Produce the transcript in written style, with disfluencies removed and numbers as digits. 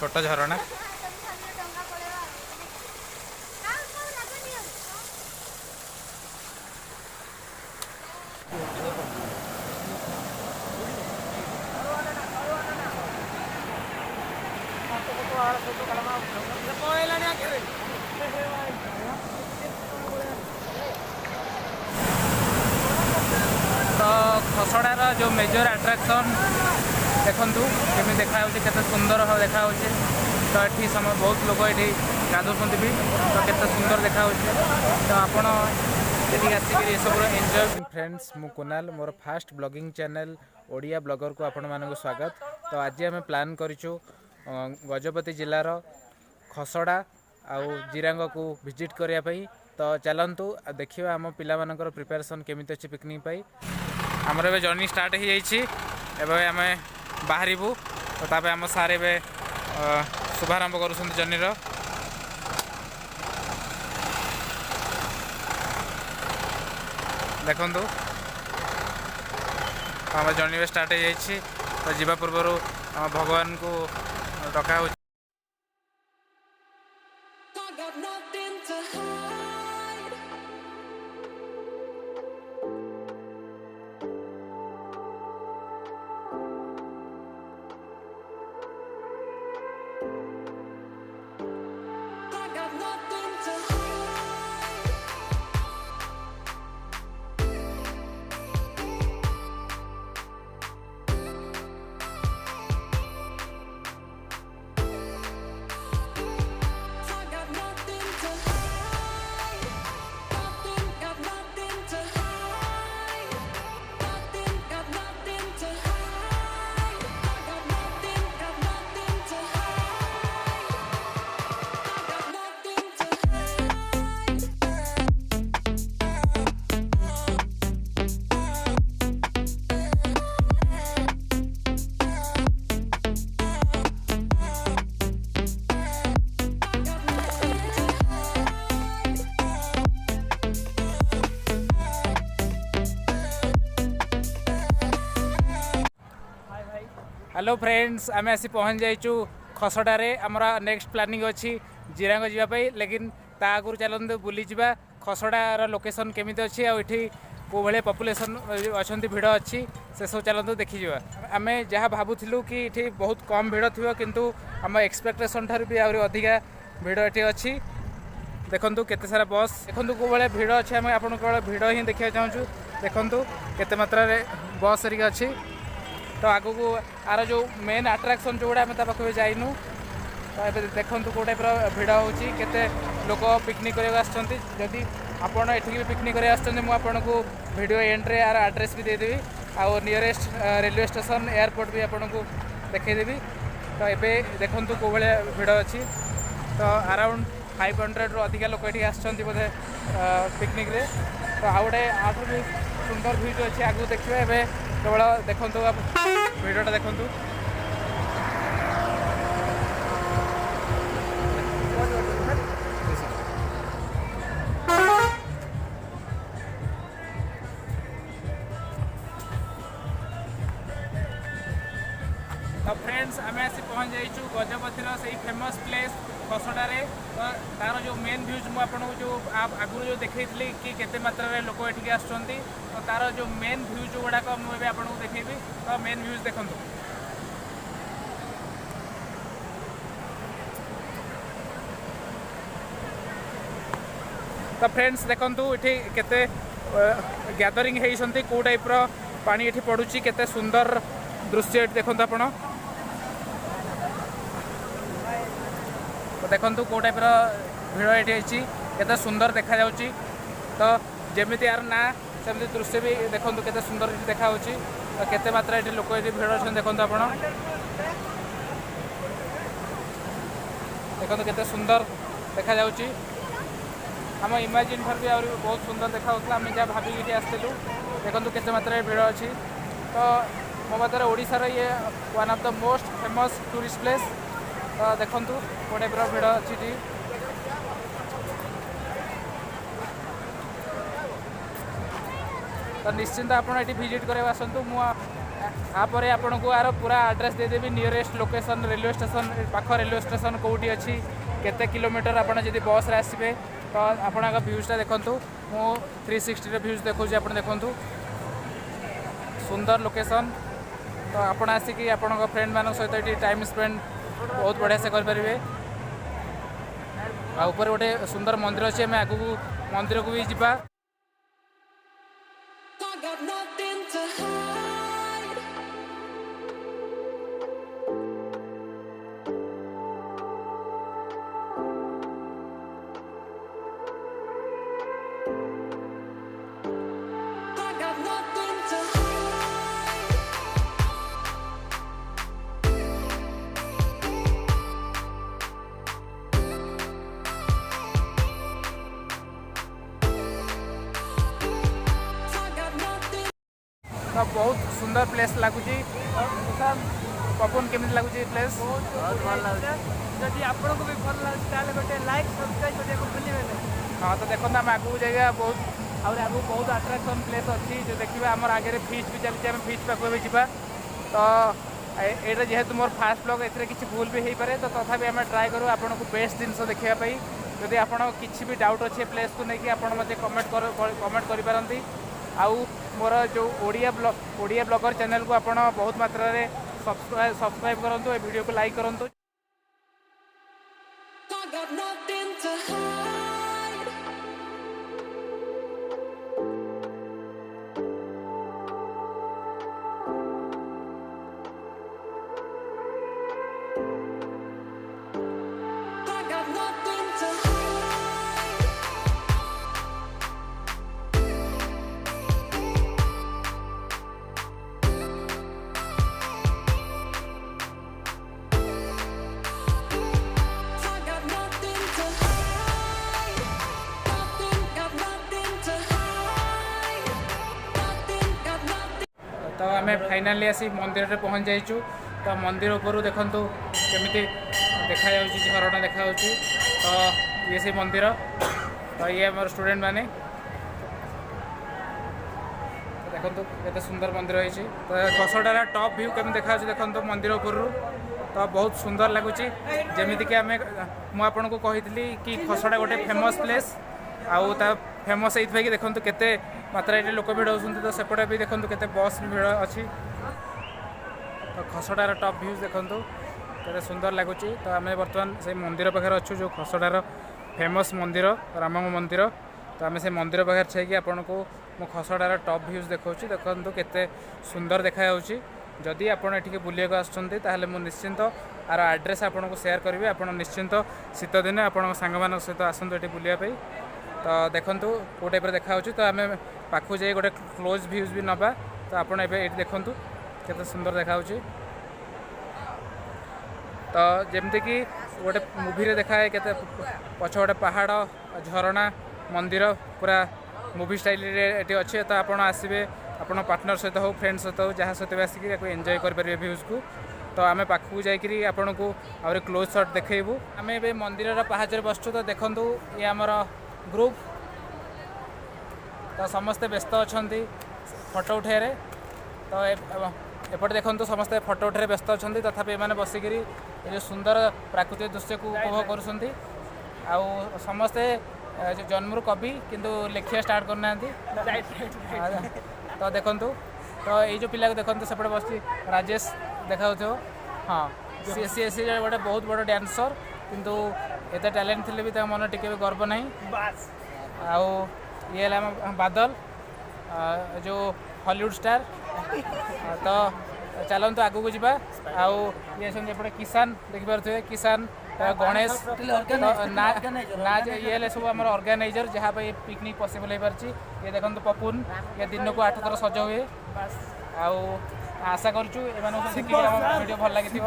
छोट झरणा तो खसड़ार जो मेजर अट्राक्शन देखूँ केमी देखा सुंदर देखा तो ये समय बहुत लोग ये गाधुंट भी तो केते सुंदर देखा तो आपण ये सब एंजॉय। फ्रेंड्स मु कुनाल मोर fast vlogging channel Odia vlogger को आपण मानक स्वागत। तो आज आम प्लान करूँ गजपति जिलार खसड़ा आउ जिरांग को विजिट करने। तो चलतु देखिए आम पिला मानकर प्रिपरेशन केमी अच्छी पिकनिक पाई आमर ए जर्नी स्टार्ट हो जाए आम बाहरबू तो तापर आम सार ए शुभारंभ कर जर्नीर देखु आम जर्नी स्टार्ट हो जाए। तो जीवा पूर्व भगवान को डका हो हेलो फ्रेंड्स आम आसी पहुँच जाइचु खसड़े आमर नेक्स्ट प्लानिंग अच्छी जिरांग जावाई लेकिन ता आगु चलते बुली जा खसड़ार लोकेशन केमी अच्छी आठी कौ भाई पपुलेसन अच्छा भिड़ अच्छी से सब चलते देखी आम जहाँ भावुलु कि ये बहुत कम भिड़ थी किंतु आम एक्सपेक्टेशन ठार भी आहरी अधिका भिड़ ये अच्छी देखु केते सारा बस देखु कौ भाई भिड़ अच्छी आम आप भिड़ ही देखा चाहूँ देखु केते मात्रा बस हरिका अच्छी। तो आग को आर जो मेन अट्राक्शन जो गुड़ा पाखे जाइनु तो ये देखु कौ टाइप भिड़ होते लोक पिकनिक करने जदि आपड़ ये पिकनिक करको वीडियो एंड्रे यार एड्रेस भी देदेवी आउ नियरेस्ट रेलवे स्टेशन एयरपोर्ट भी आपको देखईदेवी। तो ये देखु कौ भाई भिड़ अच्छी तो अराउंड 500 रु अधिका लोक ये बोधे पिकनिक रे। तो आउ गए आठ भी सुंदर भ्यूज अच्छी आगू देखिए ए केवल देखु भिडियोटा देखु तो फ्रेंड्स आम आसी पहुँच जाइचु गजपतिर से फेमस प्लेस खसड़े। तो तार जो मेन भ्यूज मुझे जो आगुरी जो देखी कि केते मात्रा लोक ये आसुँच तो तार जो मेन भ्यूज गुड़ाक मुझे आपको देखी तो मेन भ्यूज देखु तो फ्रेंड्स देखु ये केते गैदरिंग होती कौ टाइप पानी ये पड़ुची केते सुंदर दृश्य देखु आपण तो देखु कौ टाइप भिड़ ये केते सुंदर देखा जाउची। तो जमी यार ना सेमती दृश्य भी देखु केते सुंदर देखा तो केते मात्रा ये लोक ये भिड़ अच्छे देखु आपण देखु केते सुंदर देखा जाउची। आम इमेजिन ठार भी आहरी बहुत सुंदर देखा आम जहाँ भाविकी आसलु देखु केते मात्रा भिड़ अच्छी। तो मो मत ओडिशार ये one of the most famous tourist place. तो देखु कौ टाइप भिड़ अच्छी तो निश्चिंत आप विजिट करवा आसतु आपर आपन को यार पूरा एड्रेस देदेवी नियरेस्ट लोकेशन रेलवे स्टेशन पाख रेलवे स्टेशन कौटी अच्छी केते किलोमीटर आपन जदि बस रे आसबे तो आपन व्यूजटा देखंतु मो 360 व्यूज देखौछि आपन देखंतु सुंदर लोकेशन तो आपन आसिकी आपन फ्रेंड मान सहित ये टाइम स्पेंड बहुत बढ़िया से करें ऊपर गोटे सुंदर मंदिर अच्छे आम आगू मंदिर को भी जीवा तो बहुत सुंदर प्लेस लगुच पवन केमी लगुच प्लेस बहुत भल लगे जदि आपको भी भल लगे गोटे लाइक सब्सक्राइब करने को भूलिए हाँ तो देखो आम आगू जाइए बहुत आगू बहुत अट्राक्शन प्लेस अच्छी जो देखा आम आगे फिस्ट भी चलती आम फिस्ट पाक भी जावा तो ये जेहेतु मोर फास्ट ब्लॉग ए किसी भूल भी हो पारे तो तथापि आम ट्राए करूँ आपन को बेस्ट जिनस देखापी जदि आप किसी भी डाउट अच्छे प्लेस को लेकिन आप मत कमेंट करें आउ मोर जो ओडिया ब्लॉगर चैनल को आपण बहुत मात्रा रे सब्सक्राइब करूँ वीडियो को लाइक करूँ तो आम फाइनाली आसी मंदिर में पहुँच जाइचु तो मंदिर ऊपर देखु केमी देखा झरणा देखा तो ये से मंदिर तो ये आम स्टूडेंट मैंने देखो केते सुंदर मंदिर होती तो खसडार टॉप व्यू केमी देखा देखो मंदिर ऊपर तो बहुत सुंदर लगुच जमीक आम मुझे को कही कि खसडा गोटे फेमस प्लेस आउ फेमस ये देखो केते मात्रा लोक भिड़ होती तो सेपटे भी देखो केते बस भी भिड़ अच्छी तो खसडार टॉप व्यूज देखो केते सुंदर लगुच तो आम बर्तमान से मंदिर पाखे अच्छु जो खसडार फेमस मंदिर राम मंदिर तो आम से मंदिर पाखे छाई आपन को मो खसडार टॉप व्यूज देखा देखो केते सुंदर देखा जदि आपड़ ये बुलिया आसुँचे मुझे निश्चिंत आर एड्रेस आपन को शेयर करी आप निश्चिंत शीत दिन आप सांग मान सहित आसतु ये बुलायापी तो देखूँ कौ टाइप देखा तो आम पाखु जाए गोटे क्लोज व्यूज भी नवा तो आपड़ ये देखूँ केते सुंदर देखा तो जमती कि गोटे मूवी रे देखा है केते पछ गोटे पहाड़ झरणा मंदिर पूरा मूवी स्टाइल ये अच्छे तो आपड़ आसबे आपन पार्टनर सहित हो फ्रेंड सहित हो जहाँ सहित भी आसिक एंजॉय करेंगे व्यूज को तो आम पाखु जाकरी आपन को आउे क्लोज शॉट देखू आम ए मंदिर पहाचर बसचु तो देखूँ ये आमर ग्रुप तो समस्ते व्यस्त अच्छा फोटो उठाइरे तो एपटे देखो समस्ते फोटो उठाइरे व्यस्त अच्छा तथापि एमाने बसिकी ये सुंदर प्राकृतिक दृश्य को उपभोग करुँच आउ समस्ते जन्मरू कवि किंतु लिखिया स्टार्ट करना तो देखूँ तो ये जो पिला को देखते सेपटे बस राजेश देखा हाँ सी गोटे बहुत बड़ डांसर किंतु एत टैलेंट थे भी मन टिके भी गर्व नहीं आउ ये बादल जो हॉलीवुड स्टार तो चलते आगू को जावा आउ ये एपटे किसान देखिपे किसान गणेश ना ये सब आम ऑर्गेनाइजर जहाँ पे पिकनिक पॉसिबल हो पार्टी ये देखो पपुन ये दिन को 8 थर सज हुए आउ आशा करूँ वीडियो भल लगी।